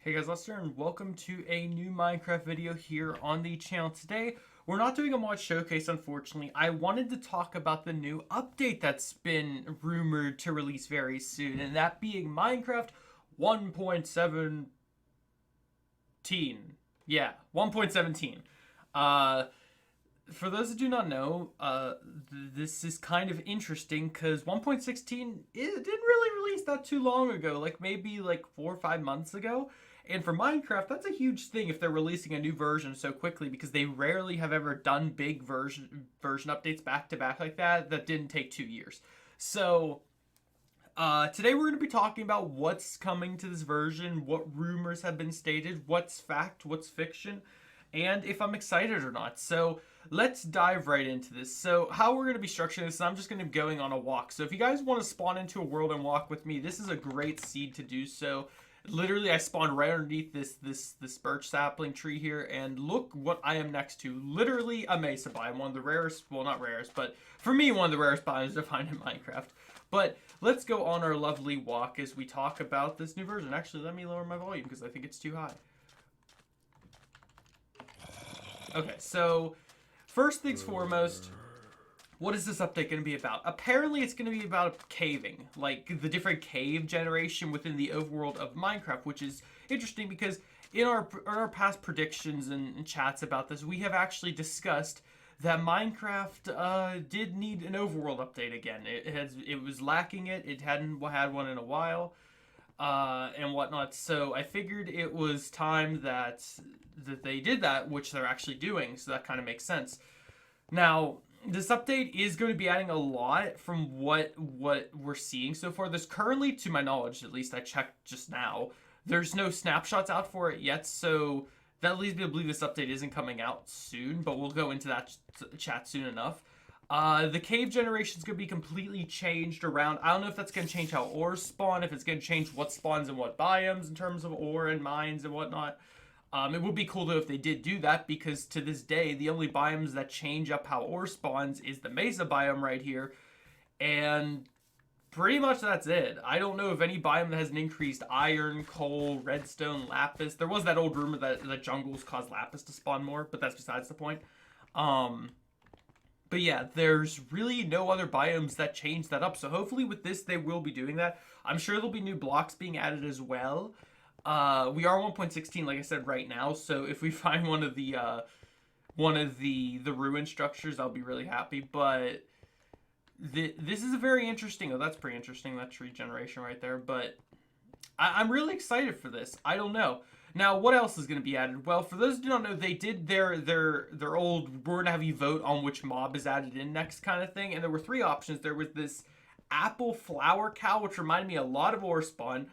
Hey guys, Lester, and welcome to a new Minecraft video here on the channel. Today, we're not doing a mod showcase, unfortunately. I wanted to talk about the new update that's been rumored to release very soon, and that being Minecraft 1.17. Yeah, 1.17. For those that do not know, this is kind of interesting because 1.16 it didn't really release that too long ago, like maybe like 4 or 5 months ago. And for Minecraft, that's a huge thing if they're releasing a new version so quickly because they rarely have ever done big version updates back to back like that didn't take 2 years. So today we're going to be talking about what's coming to this version, what rumors have been stated, what's fact, what's fiction, and if I'm excited or not. So let's dive right into this. So how we're going to be structuring this is I'm just going to be going on a walk. So if you guys want to spawn into a world and walk with me, this is a great seed to do so. Literally, I spawned right underneath this birch sapling tree here, and look what I am next to. Literally a mesa biome, one of the rarest, well, not rarest, but for me, one of the rarest biomes to find in Minecraft. But let's go on our lovely walk as we talk about this new version. Actually, let me lower my volume because I think it's too high. Okay, so first things foremost, what is this update going to be about? Apparently, it's going to be about caving, like the different cave generation within the overworld of Minecraft, which is interesting because in our past predictions and chats about this, we have actually discussed that Minecraft did need an overworld update again. It was lacking it. It hadn't had one in a while, and whatnot. So I figured it was time that they did that, which they're actually doing. So that kind of makes sense. Now, this update is going to be adding a lot from what we're seeing so far. There's currently, to my knowledge, at least I checked just now, there's no snapshots out for it yet, so that leads me to believe this update isn't coming out soon, but we'll go into that chat soon enough. The cave generation is going to be completely changed around. I don't know if that's going to change how ores spawn, if it's going to change what spawns in what biomes in terms of ore and mines and whatnot. It would be cool though if they did do that, because to this day, the only biomes that change up how ore spawns is the mesa biome right here. And pretty much that's it. I don't know of any biome that has an increased iron, coal, redstone, lapis. There was that old rumor that the jungles cause lapis to spawn more, but that's besides the point. But yeah, there's really no other biomes that change that up. So hopefully with this, they will be doing that. I'm sure there'll be new blocks being added as well. We are 1.16, like I said, right now. So if we find one of the ruin structures, I'll be really happy. But this is a very interesting. Oh, that's pretty interesting. That tree generation right there. But I'm really excited for this. I don't know. Now, what else is going to be added? Well, for those who do not know, they did their old we're going to have you vote on which mob is added in next kind of thing. And there were three options. There was this apple flower cow, which reminded me a lot of Orespawn.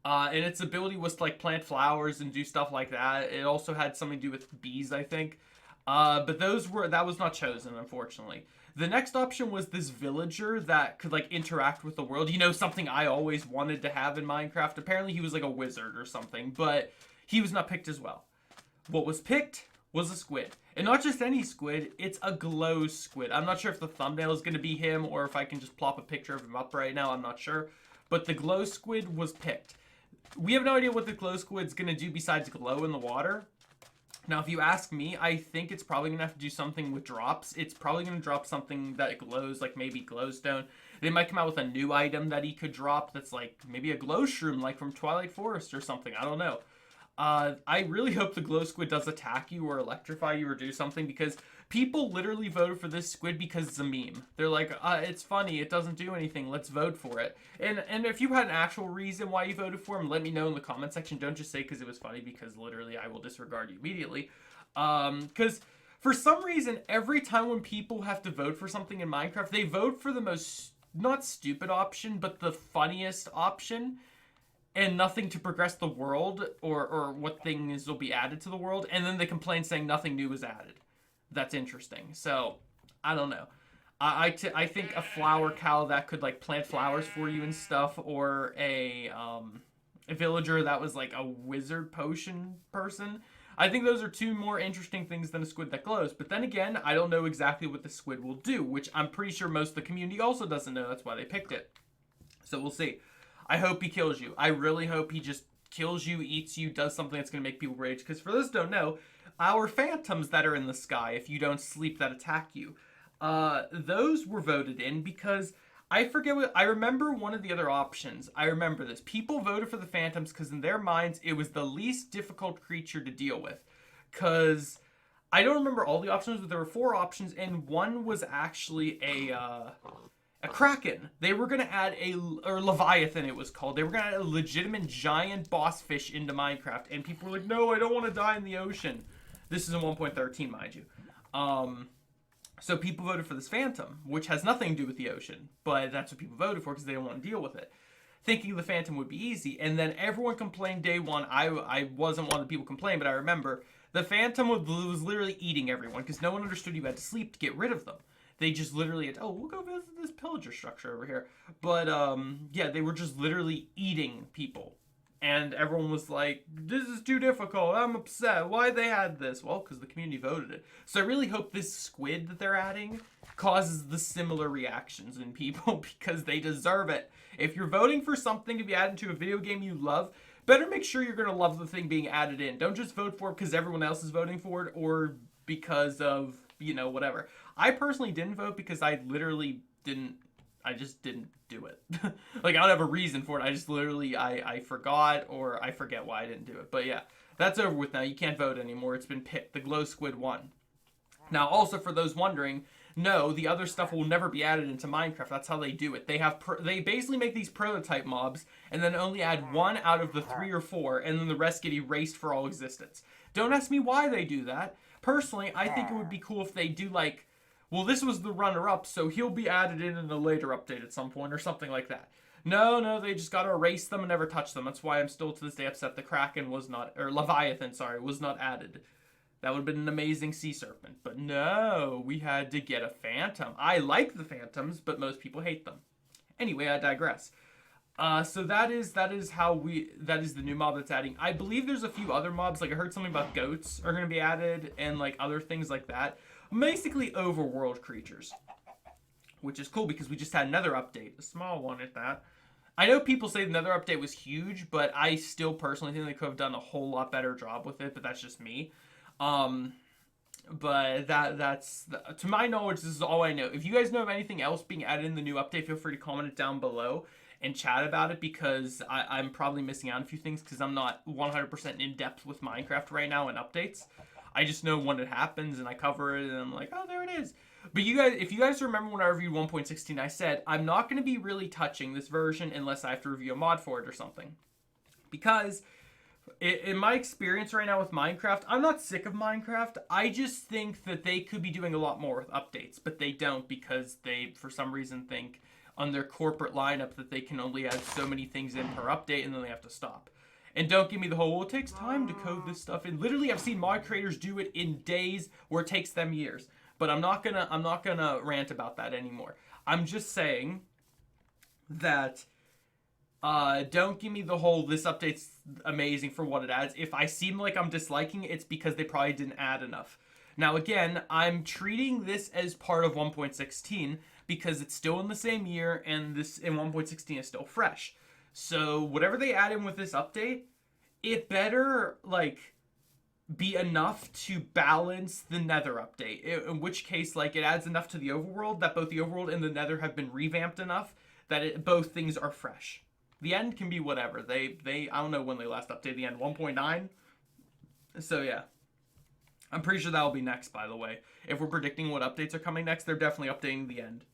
And its ability was to like plant flowers and do stuff like that. It also had something to do with bees, I think. But that was not chosen, unfortunately. The next option was this villager that could like interact with the world. You know, something I always wanted to have in Minecraft. Apparently he was like a wizard or something, but he was not picked as well. What was picked was a squid. And not just any squid, it's a glow squid. I'm not sure if the thumbnail is going to be him or if I can just plop a picture of him up right now. I'm not sure. But the glow squid was picked. We have no idea what the glow squid's going to do besides glow in the water. Now, if you ask me, I think it's probably going to have to do something with drops. It's probably going to drop something that glows, like maybe glowstone. They might come out with a new item that he could drop that's like maybe a glow shroom, like from Twilight Forest or something. I don't know. I really hope the glow squid does attack you or electrify you or do something, because people literally voted for this squid because it's a meme. They're like, it's funny, it doesn't do anything, let's vote for it. And if you had an actual reason why you voted for him, let me know in the comment section. Don't just say because it was funny, because literally I will disregard you immediately. Because for some reason, every time when people have to vote for something in Minecraft, they vote for the most, not stupid option, but the funniest option. And nothing to progress the world or what things will be added to the world. And then they complain saying nothing new was added. That's interesting. So, I don't know. I think a flower cow that could like plant flowers for you and stuff, or a villager that was like a wizard potion person. I think those are two more interesting things than a squid that glows. But then again, I don't know exactly what the squid will do, which I'm pretty sure most of the community also doesn't know. That's why they picked it. So we'll see. I hope he kills you. I really hope he just kills you, eats you, does something that's going to make people rage. Because for those who don't know, our phantoms that are in the sky, if you don't sleep, that attack you, those were voted in because I forget what I remember. One of the other options, I remember this. People voted for the phantoms because in their minds it was the least difficult creature to deal with. Because I don't remember all the options, but there were 4 options, and one was actually a kraken. They were gonna add or leviathan, it was called. They were gonna add a legitimate giant boss fish into Minecraft, and people were like, "No, I don't want to die in the ocean." This is in 1.13, mind you. So people voted for this phantom, which has nothing to do with the ocean, but that's what people voted for because they don't want to deal with it, thinking the phantom would be easy. And then everyone complained day one. I wasn't one of the people complained, but I remember the phantom was literally eating everyone because no one understood you had to sleep to get rid of them. They just literally had, we'll go visit this pillager structure over here. But yeah, they were just literally eating people. And everyone was like, this is too difficult. I'm upset. Why they had this? Well, because the community voted it. So I really hope this squid that they're adding causes the similar reactions in people because they deserve it. If you're voting for something to be added to a video game you love, better make sure you're going to love the thing being added in. Don't just vote for it because everyone else is voting for it or because of, whatever. I personally didn't vote because I just didn't do it. Like, I don't have a reason for it. I just literally, I forgot or I forget why I didn't do it. But yeah, that's over with now. You can't vote anymore. It's been picked. The glow squid won. Now, also for those wondering, no, the other stuff will never be added into Minecraft. That's how they do it. They basically make these prototype mobs and then only add 1 out of the 3 or 4, and then the rest get erased for all existence. Don't ask me why they do that. Personally, I think it would be cool if they do like, well, this was the runner-up, so he'll be added in a later update at some point or something like that. No, they just gotta erase them and never touch them. That's why I'm still to this day upset the Kraken was not, or Leviathan, sorry, was not added. That would have been an amazing sea serpent. But no, we had to get a phantom. I like the phantoms, but most people hate them. Anyway, I digress. So that is the new mob that's adding. I believe there's a few other mobs, like I heard something about goats are going to be added and like other things like that. Basically overworld creatures, which is cool because we just had another update, a small one at that. I know people say the Nether update was huge, but I still personally think they could have done a whole lot better job with it, but that's just me. But that's to my knowledge, this is all I know. If you guys know of anything else being added in the new update, feel free to comment it down below and chat about it because I'm probably missing out on a few things because I'm not 100% in depth with Minecraft right now and updates. I just know when it happens and I cover it and I'm like, oh, there it is. But you guys, if you guys remember when I reviewed 1.16, I said I'm not going to be really touching this version unless I have to review a mod for it or something. Because in my experience right now with Minecraft, I'm not sick of Minecraft. I just think that they could be doing a lot more with updates, but they don't because they, for some reason, think on their corporate lineup that they can only add so many things in per update and then they have to stop. And don't give me the whole, well, it takes time to code this stuff in. Literally, I've seen mod creators do it in days where it takes them years. But I'm not gonna rant about that anymore. I'm just saying that don't give me the whole, this update's amazing for what it adds. If I seem like I'm disliking it, it's because they probably didn't add enough. Now, again, I'm treating this as part of 1.16 because it's still in the same year and this in 1.16 is still fresh. So whatever they add in with this update, it better like be enough to balance the Nether update. In which case, like, it adds enough to the overworld that both the overworld and the Nether have been revamped enough that both things are fresh. The end can be whatever. They I don't know when they last updated the end, 1.9. So yeah. I'm pretty sure that'll be next, by the way. If we're predicting what updates are coming next, they're definitely updating the end.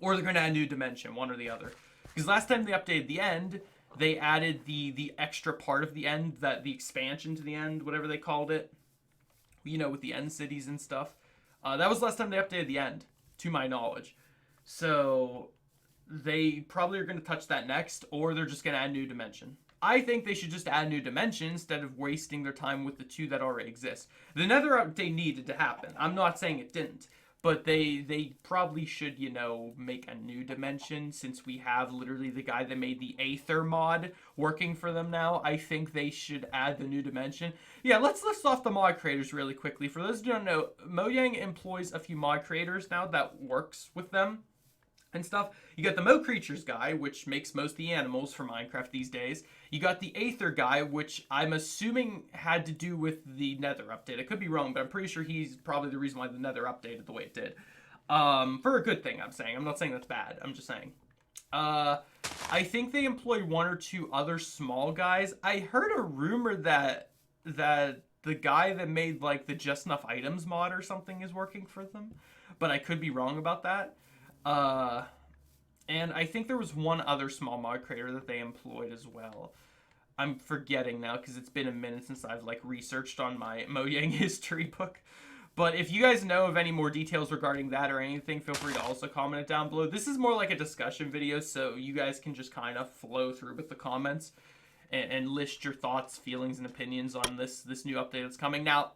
Or they're going to add a new dimension, one or the other. Because last time they updated the end, they added the extra part of the end, that the expansion to the end, whatever they called it. You know, with the end cities and stuff. That was last time they updated the end, to my knowledge. So they probably are going to touch that next, or they're just going to add a new dimension. I think they should just add a new dimension instead of wasting their time with the 2 that already exist. The Nether update needed to happen. I'm not saying it didn't. But they probably should, you know, make a new dimension since we have literally the guy that made the Aether mod working for them now. I think they should add the new dimension. Yeah, let's list off the mod creators really quickly. For those who don't know, Mojang employs a few mod creators now that works with them and stuff. You got the Mo Creatures guy, which makes most of the animals for Minecraft these days. You got the Aether guy, which I'm assuming had to do with the Nether update. I could be wrong, but I'm pretty sure he's probably the reason why the Nether updated the way it did. For a good thing, I'm saying. I'm not saying that's bad. I'm just saying. I think they employ one or two other small guys. I heard a rumor that the guy that made like the Just Enough Items mod or something is working for them, but I could be wrong about that. And I think there was one other small mod creator that they employed as well. I'm forgetting now because it's been a minute since I've like researched on my Mojang history book. But if you guys know of any more details regarding that or anything, feel free to also comment it down below. This is more like a discussion video, so you guys can just kind of flow through with the comments and list your thoughts, feelings, and opinions on this new update that's coming. Now,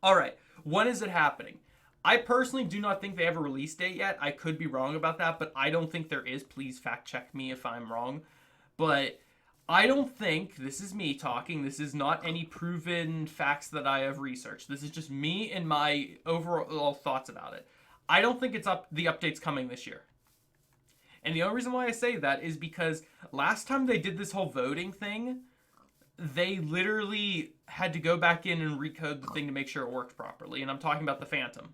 all right, when is it happening? I personally do not think they have a release date yet. I could be wrong about that, but I don't think there is. Please fact check me if I'm wrong. But I don't think, this is me talking, this is not any proven facts that I have researched. This is just me and my overall thoughts about it. I don't think the update's coming this year. And the only reason why I say that is because last time they did this whole voting thing, they literally had to go back in and recode the thing to make sure it worked properly. And I'm talking about the Phantom.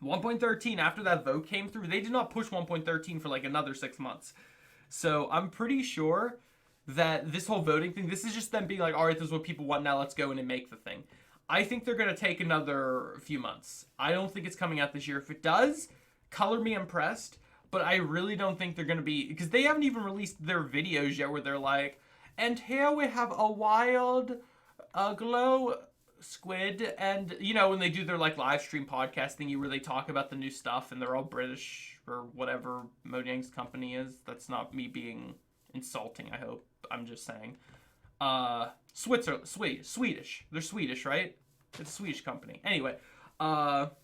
1.13, after that vote came through, they did not push 1.13 for like another 6 months. So I'm pretty sure that this whole voting thing, this is just them being like, all right, this is what people want, now let's go in and make the thing. I think they're going to take another few months. I don't think it's coming out this year. If it does, color me impressed, but I really don't think they're going to be, because they haven't even released their videos yet where they're like, and here we have a wild glow squid, and you know, when they do their like live stream podcast thingy where they talk about the new stuff and they're all British or whatever Mojang's company is. That's not me being insulting, I hope. I'm just saying. Swedish. They're Swedish, right? It's a Swedish company. Anyway, but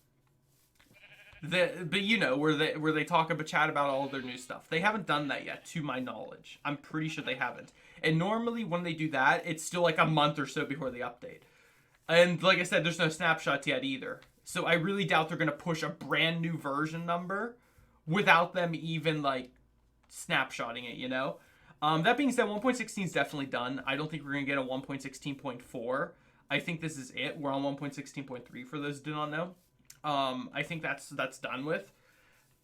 you know, where they talk about chat about all of their new stuff. They haven't done that yet, to my knowledge. I'm pretty sure they haven't. And normally when they do that, it's still like a month or so before the update. And like I said, there's no snapshots yet either. So I really doubt they're going to push a brand new version number without them even like snapshotting it, you know? That being said, 1.16 is definitely done. I don't think we're going to get a 1.16.4. I think this is it. We're on 1.16.3 for those who do not know. I think that's done with.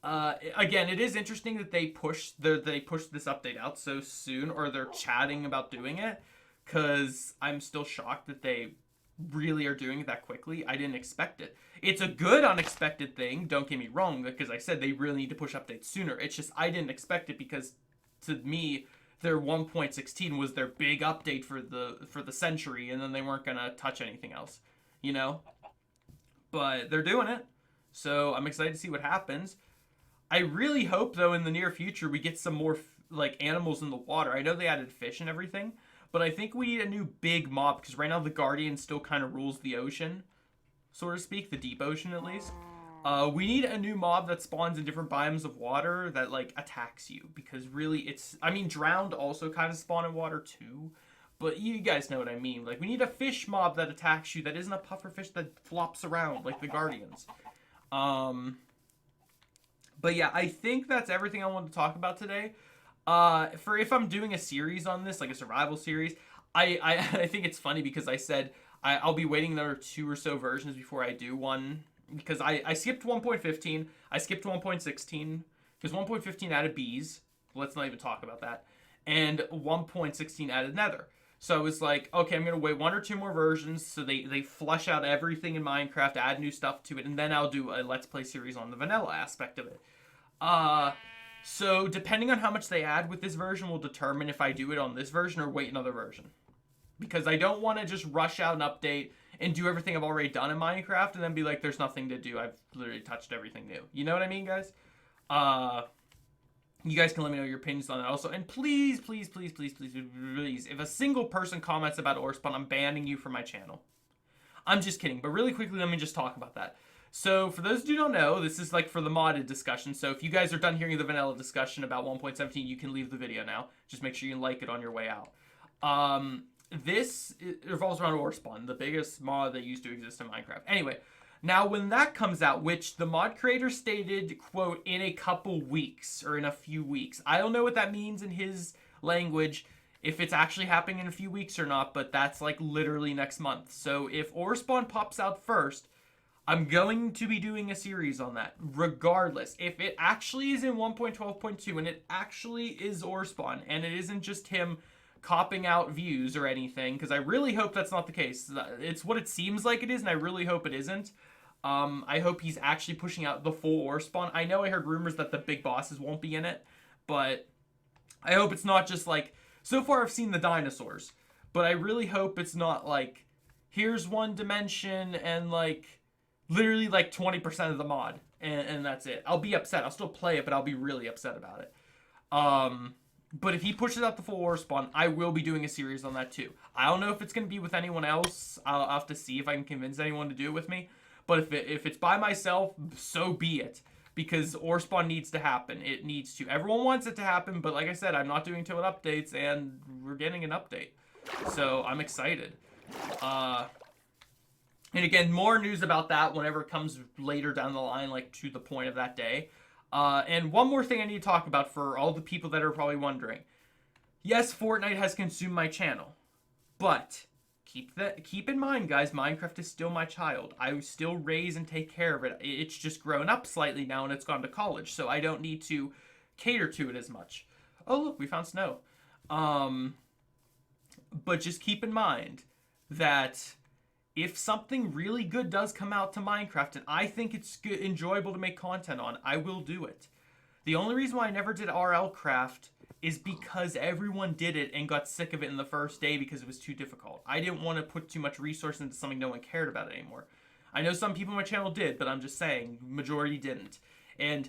Again, it is interesting that they pushed this update out so soon, or they're chatting about doing it, because I'm still shocked that they really are doing it that quickly. I didn't expect it. It's a good unexpected thing, don't get me wrong, because I said they really need to push updates sooner. It's just I didn't expect it, because to me, their 1.16 was their big update for the century, and then they weren't gonna touch anything else, you know? But they're doing it, so I'm excited to see what happens. I really hope, though, in the near future we get some more like animals in the water. I know they added fish and everything, but I think we need a new big mob, because right now the Guardian still kind of rules the ocean, so to speak, the deep ocean at least. We need a new mob that spawns in different biomes of water that like attacks you, because really I mean, drowned also kind of spawn in water too, but you guys know what I mean. Like, we need a fish mob that attacks you that isn't a puffer fish that flops around like the Guardians. But yeah, I think that's everything I wanted to talk about today. For if I'm doing a series on this, like a survival series, I think it's funny because I said I'll be waiting another 2 or so versions before I do one, because I skipped 1.15, I skipped 1.16, because 1.15 added bees, let's not even talk about that, and 1.16 added nether. So I was like, okay, I'm going to wait 1 or 2 more versions so they flush out everything in Minecraft, add new stuff to it, and then I'll do a Let's Play series on the vanilla aspect of it. So depending on how much they add with this version will determine if I do it on this version or wait another version. Because I don't want to just rush out an update and do everything I've already done in Minecraft and then be like, there's nothing to do. I've literally touched everything new. You know what I mean, guys? You guys can let me know your opinions on that also. And please, please, please, please, please, please, if a single person comments about Orespawn, I'm banning you from my channel. I'm just kidding. But really quickly, let me just talk about that. So for those who don't know, this is like for the modded discussion. So if you guys are done hearing the vanilla discussion about 1.17, you can leave the video now. Just make sure you like it on your way out. This revolves around Orespawn, the biggest mod that used to exist in Minecraft. Anyway, now when that comes out, which the mod creator stated, quote, in a couple weeks or in a few weeks. I don't know what that means in his language. if it's actually happening in a few weeks or not, but that's like literally next month. So if Orespawn pops out first, I'm going to be doing a series on that, regardless. If it actually is in 1.12.2 and it actually is Orespawn, and it isn't just him copping out views or anything, because I really hope that's not the case. It's what it seems like it is, and I really hope it isn't. I hope he's actually pushing out the full Orespawn. I know I heard rumors that the big bosses won't be in it, but I hope it's not just like, so far I've seen the dinosaurs, but I really hope it's not like, here's one dimension and like, literally like 20% of the mod, and that's it. I'll be upset. I'll still play it, but I'll be really upset about it. But if he pushes out the full Orespawn, I will be doing a series on that too. I don't know if it's going to be with anyone else. I'll have to see if I can convince anyone to do it with me. But if it's by myself, so be it. Because Orespawn needs to happen. It needs to. Everyone wants it to happen, but like I said, I'm not doing till it updates, and we're getting an update. So I'm excited. And again, more news about that whenever it comes later down the line, like to the point of that day. And one more thing I need to talk about for all the people that are probably wondering. Yes, Fortnite has consumed my channel, but keep in mind, guys, Minecraft is still my child. I still raise and take care of it. It's just grown up slightly now and it's gone to college, so I don't need to cater to it as much. Oh, look, we found snow. But just keep in mind that if something really good does come out to Minecraft and I think it's good, enjoyable to make content on, I will do it. The only reason why I never did RL Craft is because everyone did it and got sick of it in the first day because it was too difficult. I didn't want to put too much resource into something no one cared about anymore. I know some people on my channel did, but I'm just saying, majority didn't. And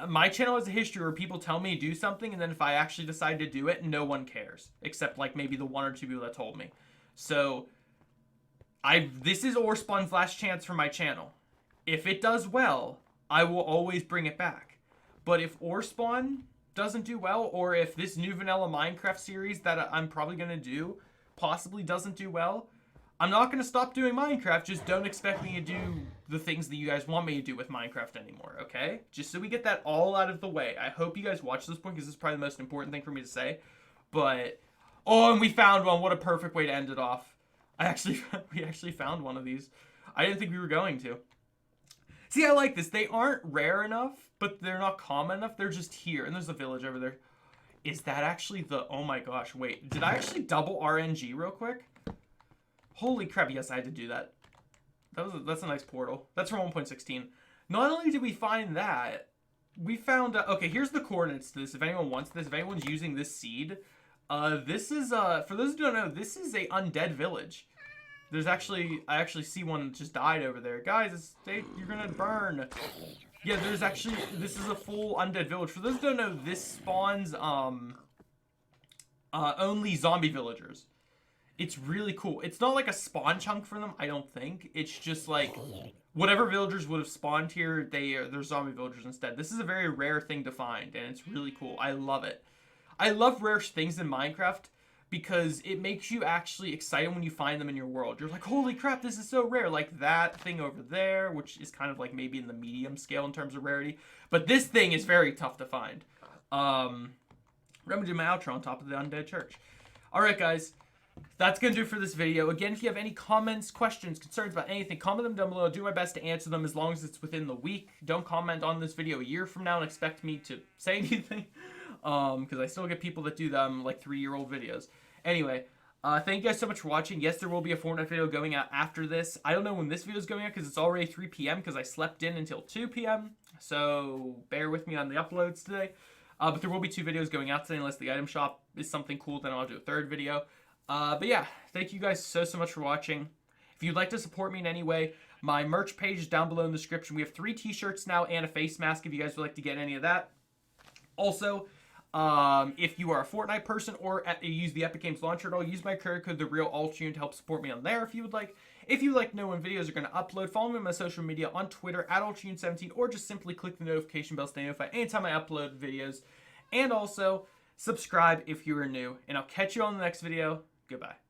my channel has a history where people tell me to do something, and then if I actually decide to do it, no one cares. Except like maybe the one or two people that told me. So this is Orespawn's last chance for my channel. If it does well, I will always bring it back. But if Orespawn doesn't do well, or if this new vanilla Minecraft series that I'm probably going to do possibly doesn't do well, I'm not going to stop doing Minecraft. Just don't expect me to do the things that you guys want me to do with Minecraft anymore, okay? Just so we get that all out of the way. I hope you guys watch this point because this is probably the most important thing for me to say. But, oh, and we found one. What a perfect way to end it off. We actually found one of these. I didn't think we were going to. See, I like this. They aren't rare enough, but they're not common enough. They're just here. And there's a village over there. Is that actually the... Oh my gosh, wait. Did I actually double RNG real quick? Holy crap. Yes, I had to do that. That's a nice portal. That's from 1.16. Not only did we find that, we found... okay, here's the coordinates to this. If anyone wants this, if anyone's using this seed... this is, for those who don't know, this is a Undead Village. There's actually, I actually see one that just died over there. Guys, you're gonna burn. Yeah, there's actually, this is a full Undead Village. For those who don't know, this spawns, only zombie villagers. It's really cool. It's not like a spawn chunk for them, I don't think. It's just like, whatever villagers would have spawned here, they're zombie villagers instead. This is a very rare thing to find, and it's really cool. I love it. I love rare things in Minecraft because it makes you actually excited when you find them in your world. You're like, holy crap, this is so rare. Like that thing over there, which is kind of like maybe in the medium scale in terms of rarity. But this thing is very tough to find. I'm going to do my outro on top of the Undead Church. Alright, guys. That's going to do it for this video. Again, if you have any comments, questions, concerns about anything, comment them down below. I'll do my best to answer them as long as it's within the week. Don't comment on this video a year from now and expect me to say anything. Because I still get people that do them like 3-year-old videos. Anyway, thank you guys so much for watching. Yes, there will be a Fortnite video going out after this. I don't know when this video is going out because it's already 3 p.m. because I slept in until 2 p.m. So bear with me on the uploads today. But there will be 2 videos going out today unless the item shop is something cool. Then I'll do a 3rd video. But yeah, thank you guys so much for watching. If you'd like to support me in any way, my merch page is down below in the description. We have 3 t-shirts now and a face mask if you guys would like to get any of that. Also, if you are a Fortnite person or use the Epic Games Launcher at all, use my credit code TheRealAllTune to help support me on there if you would like. If you would like to know when videos are going to upload, follow me on my social media on Twitter @AllTune17 or just simply click the notification bell to stay notified anytime I upload videos. And also, subscribe if you are new. And I'll catch you on the next video. Goodbye.